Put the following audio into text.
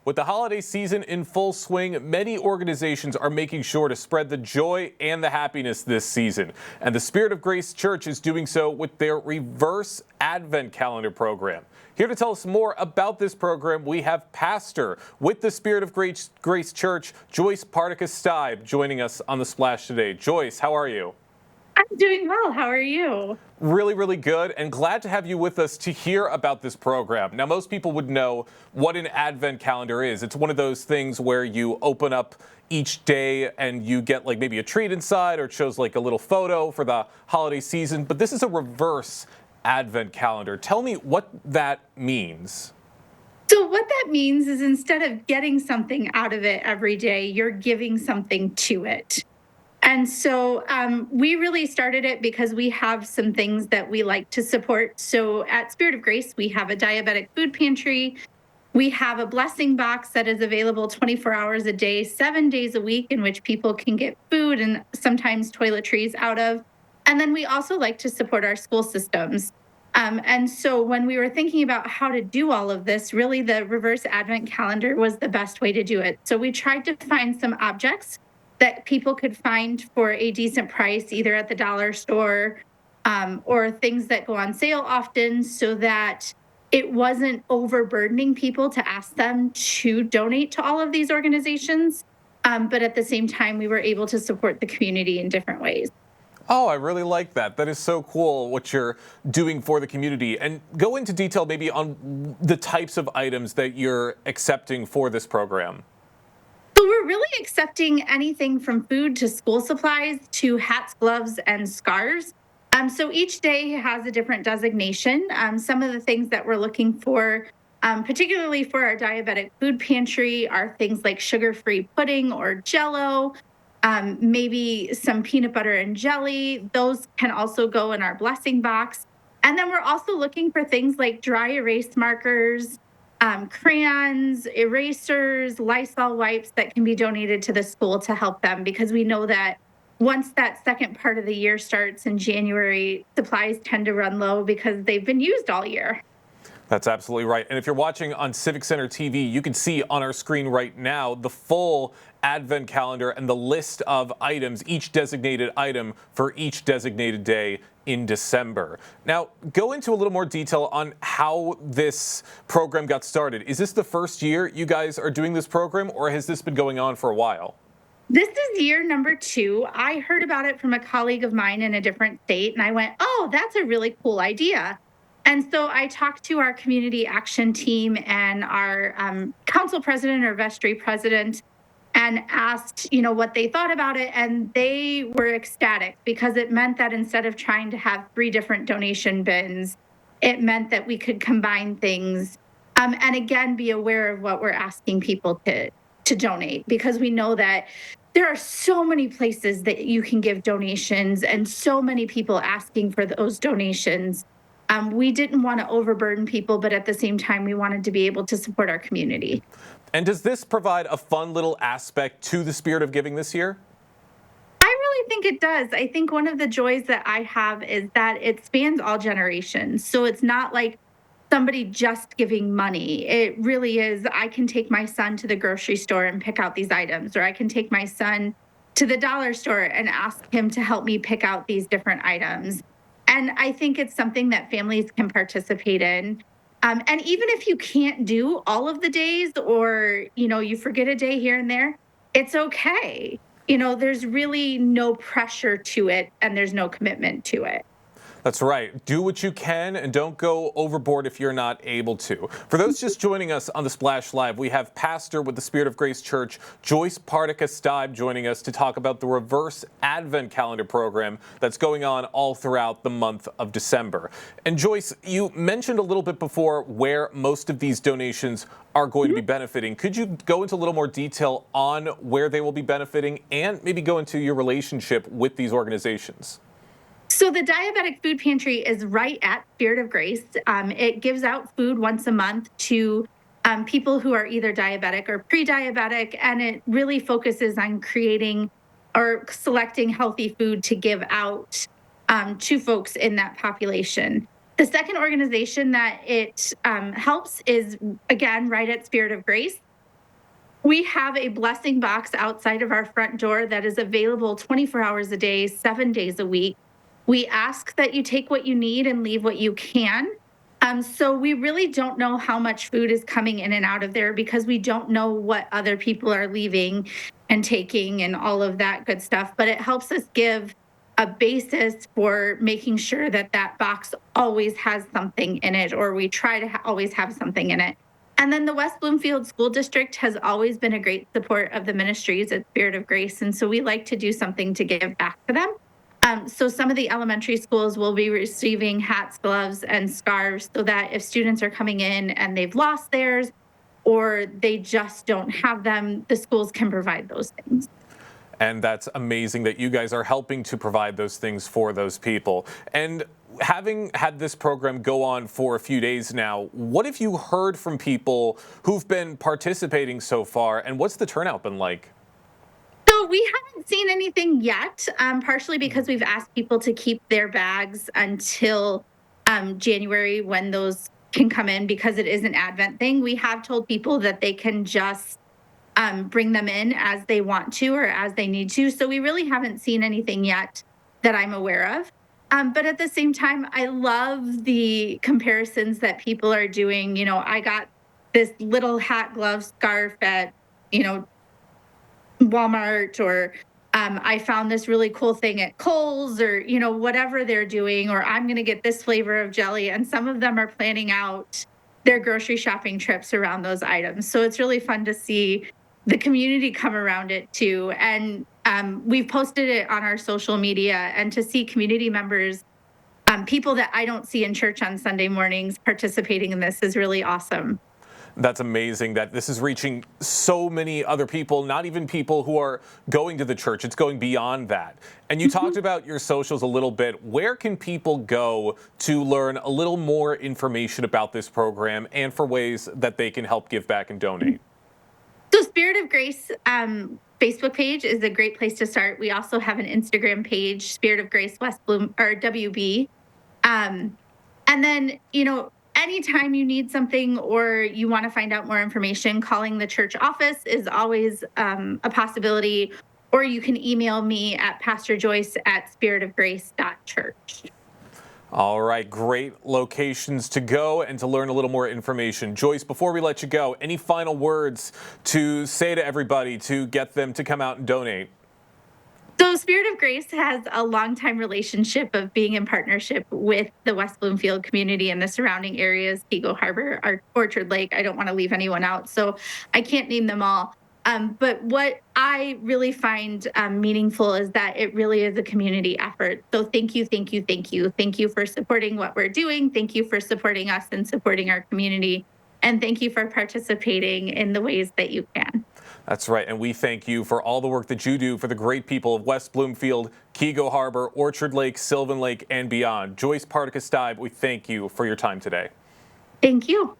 With the holiday season in full swing, many organizations are making sure to spread the joy and the happiness this season. And the Spirit of Grace Church is doing so with their Reverse Advent Calendar program. Here to tell us more about this program, we have pastor with the Spirit of Grace Church, Joyce Partyka Staib, joining us on The Splash today. Joyce, how are you? I'm doing well. How are you? Really, really good, and glad to have you with us to hear about this program. Now, most people would know what an Advent calendar is. It's one of those things where you open up each day and you get like maybe a treat inside, or it shows like a little photo for the holiday season. But this is a reverse Advent calendar. Tell me what that means. So what that means is instead of getting something out of it every day, you're giving something to it. And so we really started it because we have some things that we like to support. So at Spirit of Grace, we have a diabetic food pantry. We have a blessing box that is available 24 hours a day, 7 days a week, in which people can get food and sometimes toiletries out of. And then we also like to support our school systems. And so when we were thinking about how to do all of this, really the reverse Advent calendar was the best way to do it. So we tried to find some objects that people could find for a decent price, either at the dollar store or things that go on sale often, so that it wasn't overburdening people to ask them to donate to all of these organizations. But at the same time, we were able to support the community in different ways. Oh, I really like that. That is so cool what you're doing for the community. And go into detail maybe on the types of items that you're accepting for this program. So we're really accepting anything from food to school supplies to hats, gloves, and scarves. So each day has a different designation. Some of the things that we're looking for, particularly for our diabetic food pantry, are things like sugar-free pudding or Jell-O, maybe some peanut butter and jelly. Those can also go in our blessing box. And then we're also looking for things like dry erase markers, crayons, erasers, Lysol wipes that can be donated to the school to help them, because we know that once that second part of the year starts in January, supplies tend to run low because they've been used all year. That's absolutely right. And if you're watching on Civic Center TV, you can see on our screen right now the full Advent calendar and the list of items, each designated item for each designated day in December. Now, go into a little more detail on how this program got started. Is this the first year you guys are doing this program, or has this been going on for a while? This is year number 2. I heard about it from a colleague of mine in a different state, and I went, oh, that's a really cool idea. And so I talked to our community action team and our council president or vestry president and asked, what they thought about it. And they were ecstatic, because it meant that instead of trying to have 3 different donation bins, it meant that we could combine things and again, be aware of what we're asking people to donate, because we know that there are so many places that you can give donations and so many people asking for those donations. We didn't want to overburden people, but at the same time, we wanted to be able to support our community. And does this provide a fun little aspect to the Spirit of Giving this year? I really think it does. I think one of the joys that I have is that it spans all generations. So it's not like somebody just giving money. It really is, I can take my son to the grocery store and pick out these items, or I can take my son to the dollar store and ask him to help me pick out these different items. And I think it's something that families can participate in. And even if you can't do all of the days, or, you forget a day here and there, it's okay. There's really no pressure to it, and there's no commitment to it. That's right. Do what you can and don't go overboard if you're not able to. For those just joining us on The Splash Live, we have pastor with the Spirit of Grace Church, Joyce Partyka Staib, joining us to talk about the Reverse Advent Calendar program that's going on all throughout the month of December. And Joyce, you mentioned a little bit before where most of these donations are going to be benefiting. Could you go into a little more detail on where they will be benefiting, and maybe go into your relationship with these organizations? So the diabetic food pantry is right at Spirit of Grace. It gives out food once a month to people who are either diabetic or pre-diabetic, and it really focuses on creating or selecting healthy food to give out to folks in that population. The second organization that it helps is, again, right at Spirit of Grace. We have a blessing box outside of our front door that is available 24 hours a day, 7 days a week. We ask that you take what you need and leave what you can. So we really don't know how much food is coming in and out of there because we don't know what other people are leaving and taking and all of that good stuff. But it helps us give a basis for making sure that that box always has something in it, or we try to always have something in it. And then the West Bloomfield School District has always been a great support of the ministries at Spirit of Grace. And so we like to do something to give back to them. So some of the elementary schools will be receiving hats, gloves, and scarves so that if students are coming in and they've lost theirs or they just don't have them, the schools can provide those things. And that's amazing that you guys are helping to provide those things for those people. And having had this program go on for a few days now, what have you heard from people who've been participating so far, and what's the turnout been like? So we haven't seen anything yet, partially because we've asked people to keep their bags until January when those can come in because it is an Advent thing. We have told people that they can just bring them in as they want to or as they need to. So we really haven't seen anything yet that I'm aware of. But at the same time, I love the comparisons that people are doing. You know, I got this little hat, glove, scarf at, Walmart, or I found this really cool thing at Kohl's, or, whatever they're doing, or I'm going to get this flavor of jelly. And some of them are planning out their grocery shopping trips around those items. So it's really fun to see the community come around it too. And we've posted it on our social media, and to see community members, people that I don't see in church on Sunday mornings participating in this is really awesome. That's amazing that this is reaching so many other people, not even people who are going to the church. It's going beyond that. And you talked about your socials a little bit. Where can people go to learn a little more information about this program and for ways that they can help give back and donate? So Spirit of Grace Facebook page is a great place to start. We also have an Instagram page, Spirit of Grace West Bloom or WB. And then, anytime you need something or you want to find out more information, calling the church office is always a possibility. Or you can email me at pastorjoyce@spiritofgrace.church. All right, great locations to go and to learn a little more information. Joyce, before we let you go, any final words to say to everybody to get them to come out and donate? So Spirit of Grace has a longtime relationship of being in partnership with the West Bloomfield community and the surrounding areas, Keego Harbor, Orchard Lake. I don't want to leave anyone out, so I can't name them all. But what I really find meaningful is that it really is a community effort. So thank you, thank you, thank you. Thank you for supporting what we're doing. Thank you for supporting us and supporting our community. And thank you for participating in the ways that you can. That's right, and we thank you for all the work that you do for the great people of West Bloomfield, Keego Harbor, Orchard Lake, Sylvan Lake, and beyond. Joyce Partyka Staib, we thank you for your time today. Thank you.